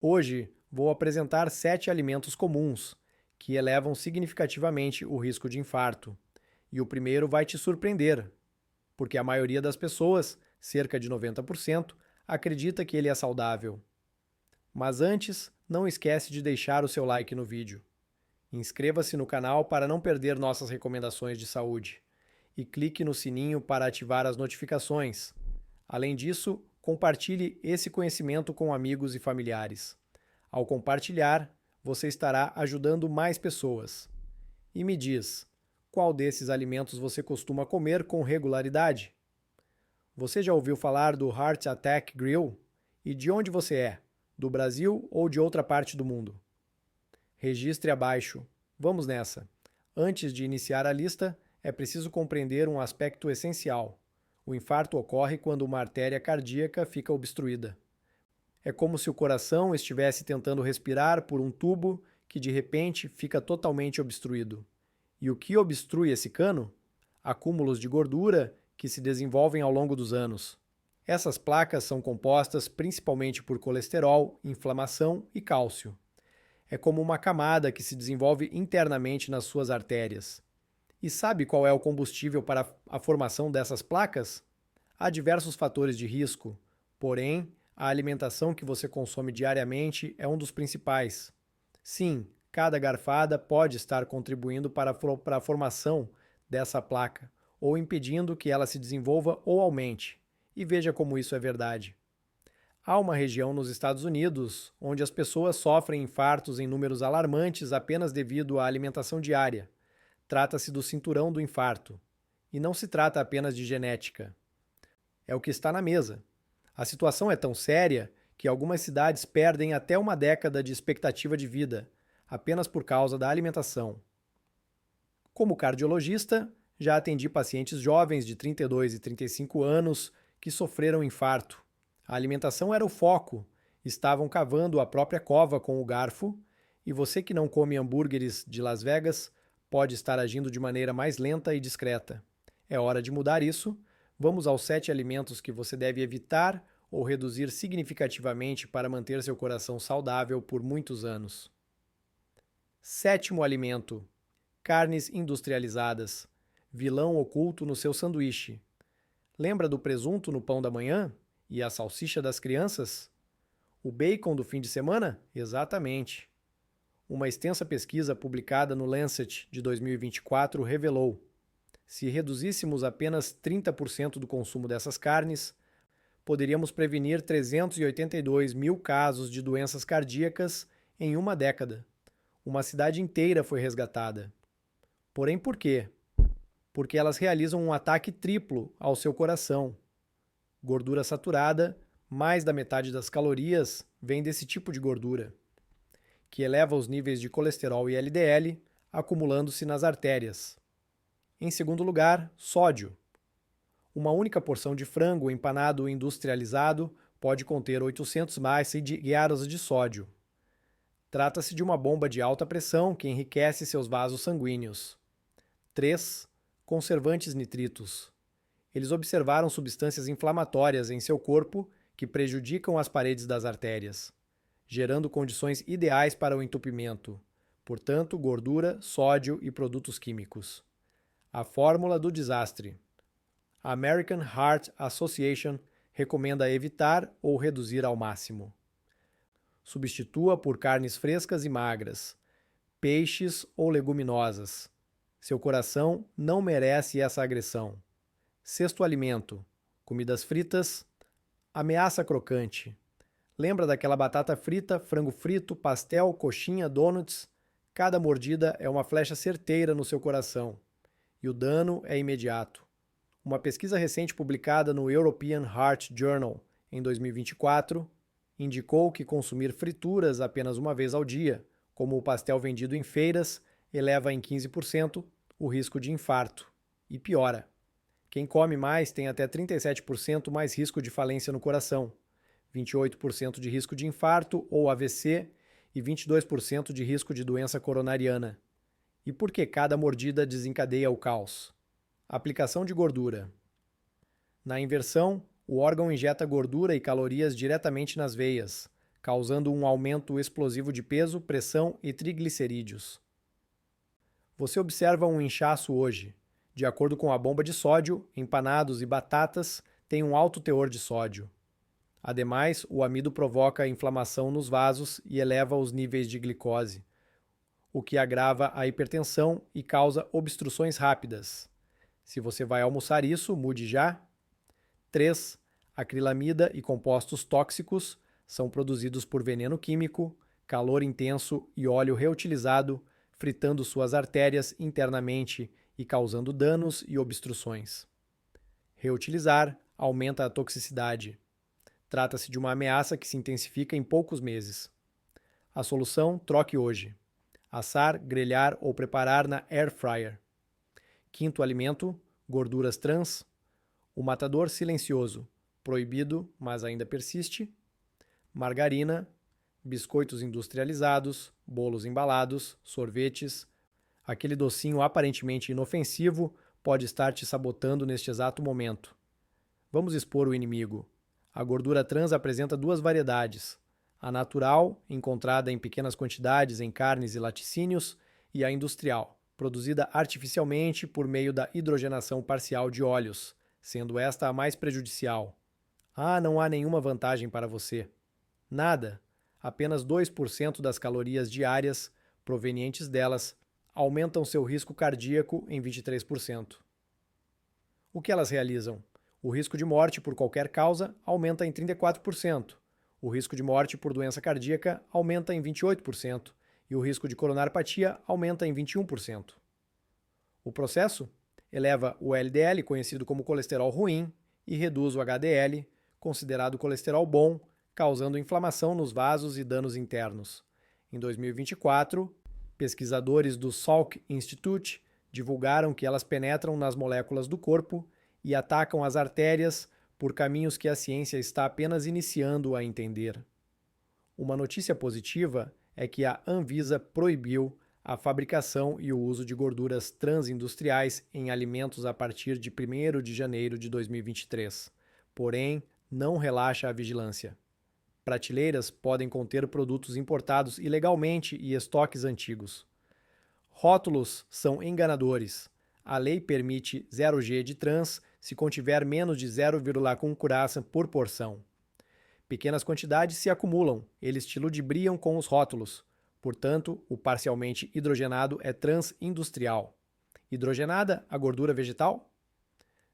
Hoje vou apresentar 7 alimentos comuns que elevam significativamente o risco de infarto. E o primeiro vai te surpreender, porque a maioria das pessoas, cerca de 90%, acredita que ele é saudável. Mas antes, não esquece de deixar o seu like no vídeo. Inscreva-se no canal para não perder nossas recomendações de saúde. E clique no sininho para ativar as notificações. Além disso, compartilhe esse conhecimento com amigos e familiares. Ao compartilhar, você estará ajudando mais pessoas. E me diz, qual desses alimentos você costuma comer com regularidade? Você já ouviu falar do Heart Attack Grill? E de onde você é? Do Brasil ou de outra parte do mundo? Registre abaixo. Vamos nessa. Antes de iniciar a lista, é preciso compreender um aspecto essencial. O infarto ocorre quando uma artéria cardíaca fica obstruída. É como se o coração estivesse tentando respirar por um tubo que de repente fica totalmente obstruído. E o que obstrui esse cano? Acúmulos de gordura que se desenvolvem ao longo dos anos. Essas placas são compostas principalmente por colesterol, inflamação e cálcio. É como uma camada que se desenvolve internamente nas suas artérias. E sabe qual é o combustível para a formação dessas placas? Há diversos fatores de risco, porém, a alimentação que você consome diariamente é um dos principais. Sim, cada garfada pode estar contribuindo para a formação dessa placa, ou impedindo que ela se desenvolva ou aumente. E veja como isso é verdade. Há uma região nos Estados Unidos onde as pessoas sofrem infartos em números alarmantes apenas devido à alimentação diária. Trata-se do cinturão do infarto. E não se trata apenas de genética. É o que está na mesa. A situação é tão séria que algumas cidades perdem até uma década de expectativa de vida, apenas por causa da alimentação. Como cardiologista, já atendi pacientes jovens de 32 e 35 anos que sofreram infarto. A alimentação era o foco, estavam cavando a própria cova com o garfo, e você que não come hambúrgueres de Las Vegas pode estar agindo de maneira mais lenta e discreta. É hora de mudar isso. Vamos aos 7 alimentos que você deve evitar ou reduzir significativamente para manter seu coração saudável por muitos anos. Sétimo alimento: carnes industrializadas. Vilão oculto no seu sanduíche. Lembra do presunto no pão da manhã? E a salsicha das crianças? O bacon do fim de semana? Exatamente. Uma extensa pesquisa publicada no Lancet de 2024 revelou: se reduzíssemos apenas 30% do consumo dessas carnes, poderíamos prevenir 382 mil casos de doenças cardíacas em uma década. Uma cidade inteira foi resgatada. Porém, por quê? Porque elas realizam um ataque triplo ao seu coração. Gordura saturada, mais da metade das calorias vem desse tipo de gordura, que eleva os níveis de colesterol e LDL, acumulando-se nas artérias. Em segundo lugar, sódio. Uma única porção de frango empanado industrializado pode conter 800 mg de sódio. Trata-se de uma bomba de alta pressão que enriquece seus vasos sanguíneos. 3. Conservantes nitritos. Eles observaram substâncias inflamatórias em seu corpo que prejudicam as paredes das artérias, gerando condições ideais para o entupimento, portanto, gordura, sódio e produtos químicos. A fórmula do desastre. A American Heart Association recomenda evitar ou reduzir ao máximo. Substitua por carnes frescas e magras, peixes ou leguminosas. Seu coração não merece essa agressão. Sexto alimento: comidas fritas. Ameaça crocante. Lembra daquela batata frita, frango frito, pastel, coxinha, donuts? Cada mordida é uma flecha certeira no seu coração. E o dano é imediato. Uma pesquisa recente publicada no European Heart Journal em 2024 indicou que consumir frituras apenas uma vez ao dia, como o pastel vendido em feiras, eleva em 15% o risco de infarto. E piora. Quem come mais tem até 37% mais risco de falência no coração, 28% de risco de infarto ou AVC e 22% de risco de doença coronariana. E por que cada mordida desencadeia o caos? Aplicação de gordura. Na inversão, o órgão injeta gordura e calorias diretamente nas veias, causando um aumento explosivo de peso, pressão e triglicerídeos. Você observa um inchaço hoje. De acordo com a bomba de sódio, empanados e batatas têm um alto teor de sódio. Ademais, o amido provoca inflamação nos vasos e eleva os níveis de glicose, o que agrava a hipertensão e causa obstruções rápidas. Se você vai almoçar isso, mude já. 3. Acrilamida e compostos tóxicos são produzidos por veneno químico, calor intenso e óleo reutilizado, fritando suas artérias internamente e causando danos e obstruções. Reutilizar aumenta a toxicidade. Trata-se de uma ameaça que se intensifica em poucos meses. A solução: troque hoje. Assar, grelhar ou preparar na air fryer. Quinto alimento: gorduras trans. O matador silencioso, proibido, mas ainda persiste. Margarina, biscoitos industrializados, bolos embalados, sorvetes. Aquele docinho aparentemente inofensivo pode estar te sabotando neste exato momento. Vamos expor o inimigo. A gordura trans apresenta duas variedades: a natural, encontrada em pequenas quantidades em carnes e laticínios, e a industrial, produzida artificialmente por meio da hidrogenação parcial de óleos, sendo esta a mais prejudicial. Não há nenhuma vantagem para você. Nada. Apenas 2% das calorias diárias provenientes delas aumentam seu risco cardíaco em 23%. O que elas realizam? O risco de morte por qualquer causa aumenta em 34%. O risco de morte por doença cardíaca aumenta em 28% e o risco de coronarpatia aumenta em 21%. O processo eleva o LDL, conhecido como colesterol ruim, e reduz o HDL, considerado colesterol bom, causando inflamação nos vasos e danos internos. Em 2024, pesquisadores do Salk Institute divulgaram que elas penetram nas moléculas do corpo e atacam as artérias por caminhos que a ciência está apenas iniciando a entender. Uma notícia positiva é que a Anvisa proibiu a fabricação e o uso de gorduras transindustriais em alimentos a partir de 1º de janeiro de 2023. Porém, não relaxa a vigilância. Prateleiras podem conter produtos importados ilegalmente e estoques antigos. Rótulos são enganadores. A lei permite 0G de trans se contiver menos de 0,1 curaça por porção. Pequenas quantidades se acumulam, eles te ludibriam com os rótulos. Portanto, o parcialmente hidrogenado é transindustrial. Hidrogenada, a gordura vegetal?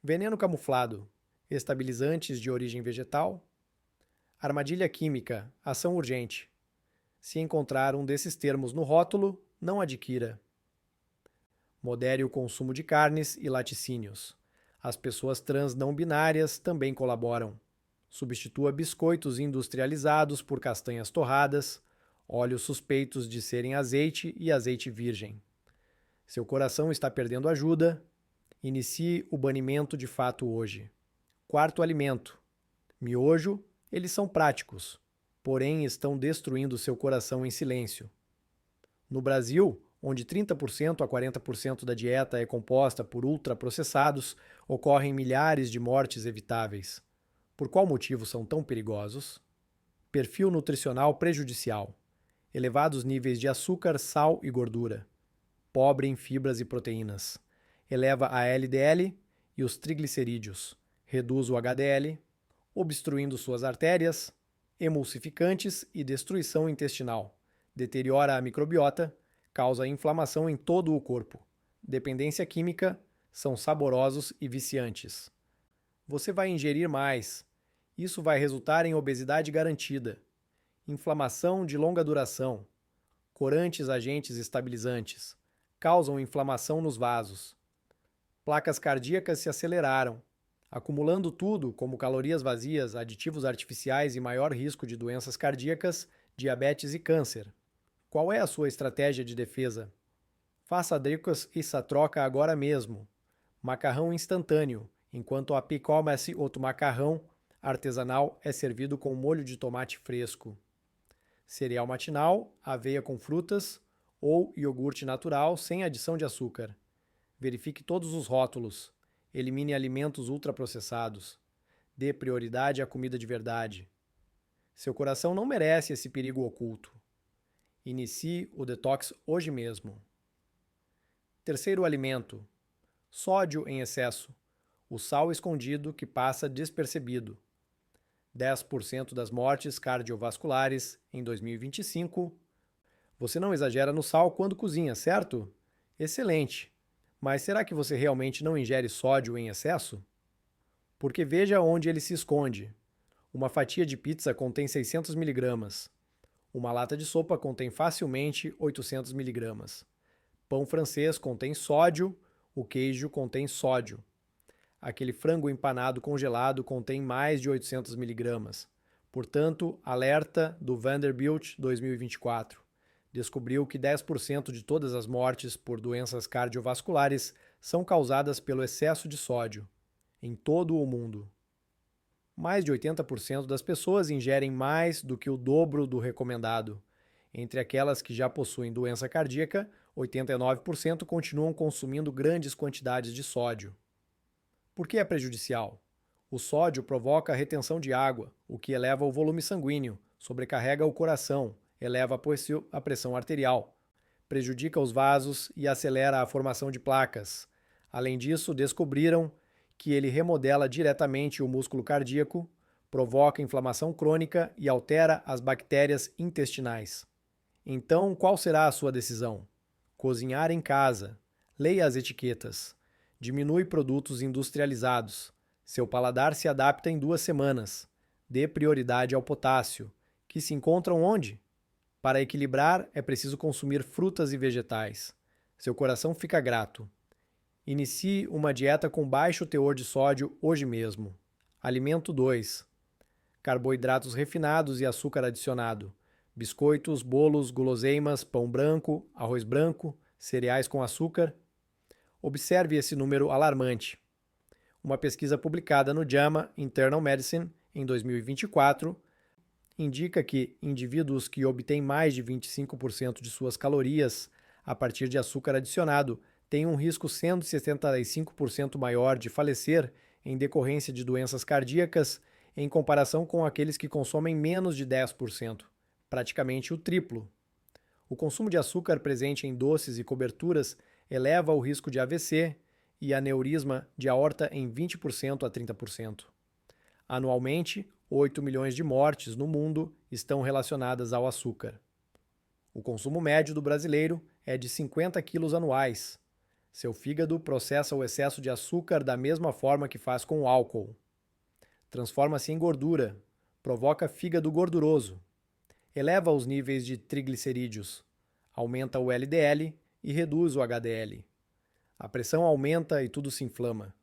Veneno camuflado, estabilizantes de origem vegetal? Armadilha química, ação urgente. Se encontrar um desses termos no rótulo, não adquira. Modere o consumo de carnes e laticínios. As pessoas trans não binárias também colaboram. Substitua biscoitos industrializados por castanhas torradas, óleos suspeitos de serem azeite e azeite virgem. Seu coração está perdendo ajuda? Inicie o banimento de fato hoje. Quarto alimento: miojo. Eles são práticos, porém estão destruindo seu coração em silêncio. No Brasil, onde 30% a 40% da dieta é composta por ultraprocessados, ocorrem milhares de mortes evitáveis. Por qual motivo são tão perigosos? Perfil nutricional prejudicial: elevados níveis de açúcar, sal e gordura. Pobre em fibras e proteínas. Eleva a LDL e os triglicerídeos. Reduz o HDL, obstruindo suas artérias, emulsificantes e destruição intestinal. Deteriora a microbiota, causa inflamação em todo o corpo. Dependência química, são saborosos e viciantes. Você vai ingerir mais. Isso vai resultar em obesidade garantida. Inflamação de longa duração. Corantes agentes estabilizantes. Causam inflamação nos vasos. Placas cardíacas se aceleraram, acumulando tudo como calorias vazias, aditivos artificiais e maior risco de doenças cardíacas, diabetes e câncer. Qual é a sua estratégia de defesa? Faça Dricos e Satroca agora mesmo. Macarrão instantâneo, enquanto a Picomesse outro macarrão artesanal é servido com molho de tomate fresco. Cereal matinal, aveia com frutas ou iogurte natural sem adição de açúcar. Verifique todos os rótulos. Elimine alimentos ultraprocessados. Dê prioridade à comida de verdade. Seu coração não merece esse perigo oculto. Inicie o detox hoje mesmo. Terceiro alimento: sódio em excesso, o sal escondido que passa despercebido. 10% das mortes cardiovasculares em 2025. Você não exagera no sal quando cozinha, certo? Excelente! Mas será que você realmente não ingere sódio em excesso? Porque veja onde ele se esconde. Uma fatia de pizza contém 600 miligramas. Uma lata de sopa contém facilmente 800 miligramas. Pão francês contém sódio, o queijo contém sódio. Aquele frango empanado congelado contém mais de 800 miligramas. Portanto, alerta do Vanderbilt 2024. Descobriu que 10% de todas as mortes por doenças cardiovasculares são causadas pelo excesso de sódio, em todo o mundo. Mais de 80% das pessoas ingerem mais do que o dobro do recomendado. Entre aquelas que já possuem doença cardíaca, 89% continuam consumindo grandes quantidades de sódio. Por que é prejudicial? O sódio provoca a retenção de água, o que eleva o volume sanguíneo, sobrecarrega o coração, eleva a pressão arterial, prejudica os vasos e acelera a formação de placas. Além disso, descobriram que ele remodela diretamente o músculo cardíaco, provoca inflamação crônica e altera as bactérias intestinais. Então, qual será a sua decisão? Cozinhar em casa. Leia as etiquetas. Diminui produtos industrializados. Seu paladar se adapta em 2 semanas. Dê prioridade ao potássio, que se encontram onde? Para equilibrar, é preciso consumir frutas e vegetais. Seu coração fica grato. Inicie uma dieta com baixo teor de sódio hoje mesmo. Alimento 2. Carboidratos refinados e açúcar adicionado. Biscoitos, bolos, guloseimas, pão branco, arroz branco, cereais com açúcar. Observe esse número alarmante. Uma pesquisa publicada no JAMA Internal Medicine em 2024 indica que indivíduos que obtêm mais de 25% de suas calorias a partir de açúcar adicionado têm um risco 175% maior de falecer em decorrência de doenças cardíacas em comparação com aqueles que consomem menos de 10%, praticamente o triplo. O consumo de açúcar presente em doces e coberturas eleva o risco de AVC e aneurisma de aorta em 20% a 30%. Anualmente, 8 milhões de mortes no mundo estão relacionadas ao açúcar. O consumo médio do brasileiro é de 50 quilos anuais. Seu fígado processa o excesso de açúcar da mesma forma que faz com o álcool. Transforma-se em gordura, provoca fígado gorduroso, eleva os níveis de triglicerídeos, aumenta o LDL e reduz o HDL. A pressão aumenta e tudo se inflama.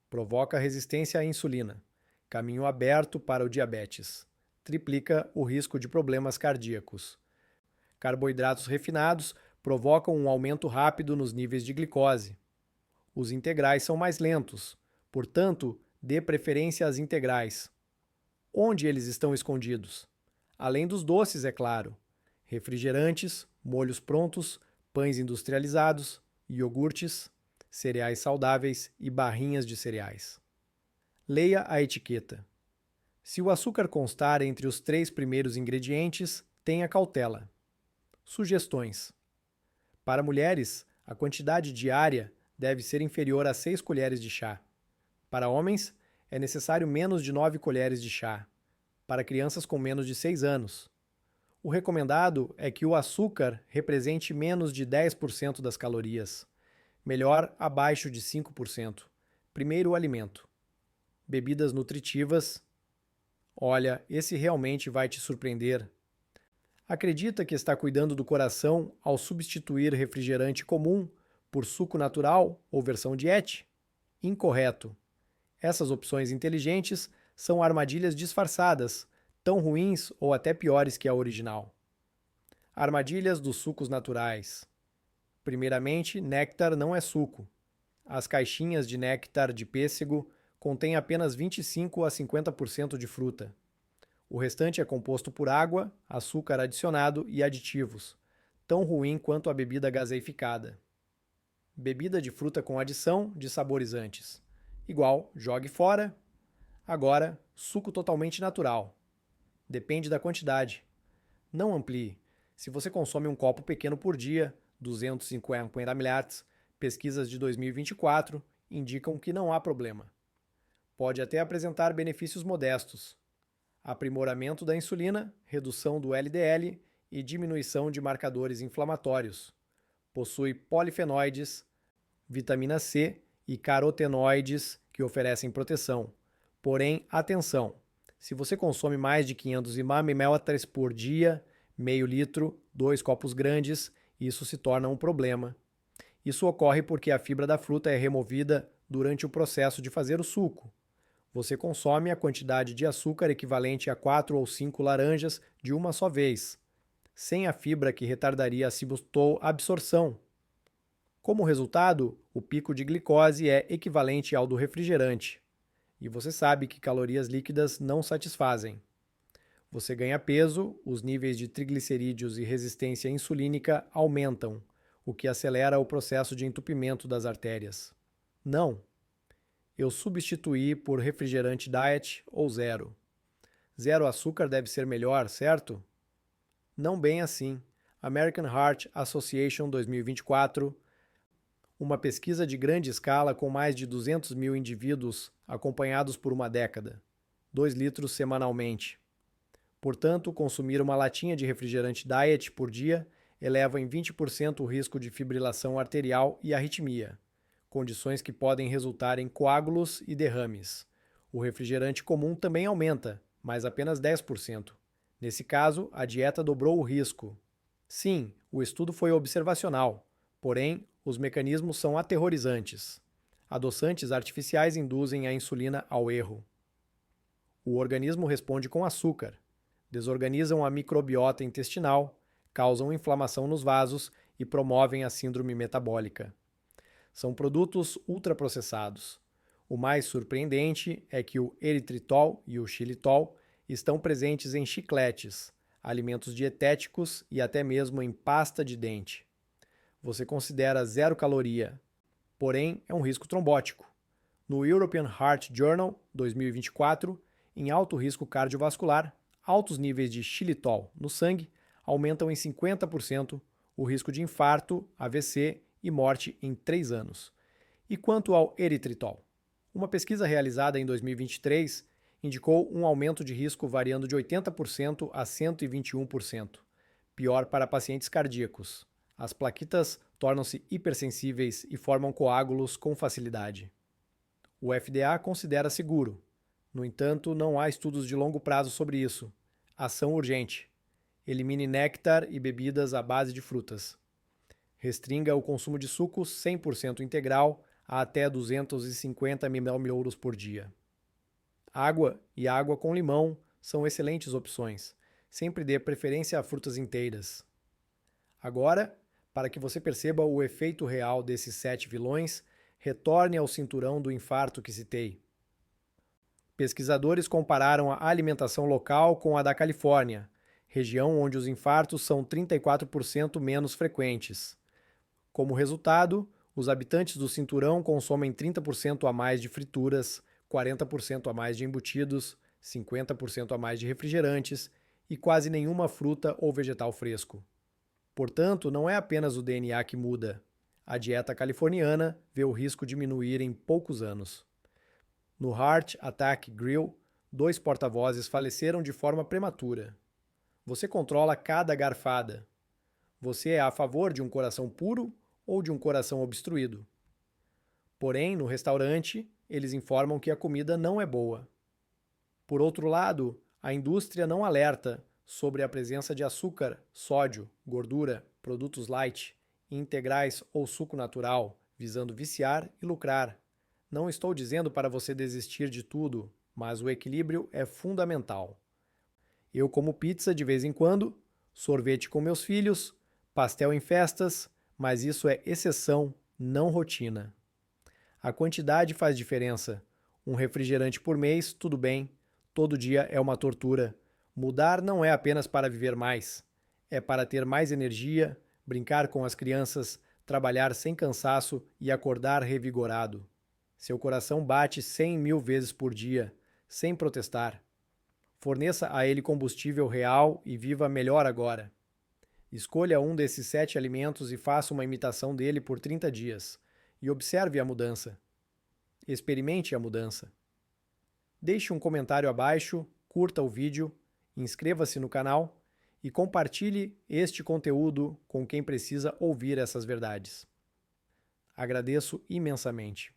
Provoca resistência à insulina. Caminho aberto para o diabetes. Triplica o risco de problemas cardíacos. Carboidratos refinados provocam um aumento rápido nos níveis de glicose. Os integrais são mais lentos, portanto, dê preferência às integrais. Onde eles estão escondidos? Além dos doces, é claro. Refrigerantes, molhos prontos, pães industrializados, iogurtes, cereais saudáveis e barrinhas de cereais. Leia a etiqueta. Se o açúcar constar entre os 3 primeiros ingredientes, tenha cautela. Sugestões. Para mulheres, a quantidade diária deve ser inferior a 6 colheres de chá. Para homens, é necessário menos de 9 colheres de chá. Para crianças com menos de 6 anos. O recomendado é que o açúcar represente menos de 10% das calorias. Melhor, abaixo de 5%. Primeiro alimento. Bebidas nutritivas. Olha, esse realmente vai te surpreender. Acredita que está cuidando do coração ao substituir refrigerante comum por suco natural ou versão diet? Incorreto. Essas opções inteligentes são armadilhas disfarçadas, tão ruins ou até piores que a original. Armadilhas dos sucos naturais. Primeiramente, néctar não é suco. As caixinhas de néctar de pêssego contêm apenas 25 a 50% de fruta. O restante é composto por água, açúcar adicionado e aditivos, tão ruim quanto a bebida gaseificada. Bebida de fruta com adição de saborizantes. Igual, jogue fora. Agora, suco totalmente natural. Depende da quantidade. Não amplie. Se você consome um copo pequeno por dia, 250 ml, pesquisas de 2024 indicam que não há problema. Pode até apresentar benefícios modestos: aprimoramento da insulina, redução do LDL e diminuição de marcadores inflamatórios. Possui polifenóides, vitamina C e carotenoides que oferecem proteção. Porém, atenção! Se você consome mais de 500 ml por dia, meio litro, 2 copos grandes, isso se torna um problema. Isso ocorre porque a fibra da fruta é removida durante o processo de fazer o suco. Você consome a quantidade de açúcar equivalente a 4 ou 5 laranjas de uma só vez, sem a fibra que retardaria a absorção. Como resultado, o pico de glicose é equivalente ao do refrigerante. E você sabe que calorias líquidas não satisfazem. Você ganha peso, os níveis de triglicerídeos e resistência insulínica aumentam, o que acelera o processo de entupimento das artérias. Não. Eu substituí por refrigerante diet ou zero. Zero açúcar deve ser melhor, certo? Não bem assim. American Heart Association 2024, uma pesquisa de grande escala com mais de 200 mil indivíduos acompanhados por uma década. 2 litros semanalmente. Portanto, consumir uma latinha de refrigerante diet por dia eleva em 20% o risco de fibrilação arterial e arritmia, condições que podem resultar em coágulos e derrames. O refrigerante comum também aumenta, mas apenas 10%. Nesse caso, a dieta dobrou o risco. Sim, o estudo foi observacional, porém, os mecanismos são aterrorizantes. Adoçantes artificiais induzem a insulina ao erro. O organismo responde com açúcar, desorganizam a microbiota intestinal, causam inflamação nos vasos e promovem a síndrome metabólica. São produtos ultraprocessados. O mais surpreendente é que o eritritol e o xilitol estão presentes em chicletes, alimentos dietéticos e até mesmo em pasta de dente. Você considera zero caloria, porém é um risco trombótico. No European Heart Journal 2024, em alto risco cardiovascular, altos níveis de xilitol no sangue aumentam em 50% o risco de infarto, AVC e morte em 3 anos. E quanto ao eritritol? Uma pesquisa realizada em 2023 indicou um aumento de risco variando de 80% a 121%, pior para pacientes cardíacos. As plaquitas tornam-se hipersensíveis e formam coágulos com facilidade. O FDA considera seguro. No entanto, não há estudos de longo prazo sobre isso. Ação urgente. Elimine néctar e bebidas à base de frutas. Restringa o consumo de suco 100% integral a até 250 ml por dia. Água e água com limão são excelentes opções. Sempre dê preferência a frutas inteiras. Agora, para que você perceba o efeito real desses 7 vilões, retorne ao cinturão do infarto que citei. Pesquisadores compararam a alimentação local com a da Califórnia, região onde os infartos são 34% menos frequentes. Como resultado, os habitantes do cinturão consomem 30% a mais de frituras, 40% a mais de embutidos, 50% a mais de refrigerantes e quase nenhuma fruta ou vegetal fresco. Portanto, não é apenas o DNA que muda. A dieta californiana vê o risco diminuir em poucos anos. No Heart Attack Grill, 2 porta-vozes faleceram de forma prematura. Você controla cada garfada. Você é a favor de um coração puro ou de um coração obstruído? Porém, no restaurante, eles informam que a comida não é boa. Por outro lado, a indústria não alerta sobre a presença de açúcar, sódio, gordura, produtos light, integrais ou suco natural, visando viciar e lucrar. Não estou dizendo para você desistir de tudo, mas o equilíbrio é fundamental. Eu como pizza de vez em quando, sorvete com meus filhos, pastel em festas, mas isso é exceção, não rotina. A quantidade faz diferença. Um refrigerante por mês, tudo bem. Todo dia é uma tortura. Mudar não é apenas para viver mais. É para ter mais energia, brincar com as crianças, trabalhar sem cansaço e acordar revigorado. Seu coração bate 100 mil vezes por dia, sem protestar. Forneça a ele combustível real e viva melhor agora. Escolha um desses 7 alimentos e faça uma imitação dele por 30 dias. E observe a mudança. Experimente a mudança. Deixe um comentário abaixo, curta o vídeo, inscreva-se no canal e compartilhe este conteúdo com quem precisa ouvir essas verdades. Agradeço imensamente.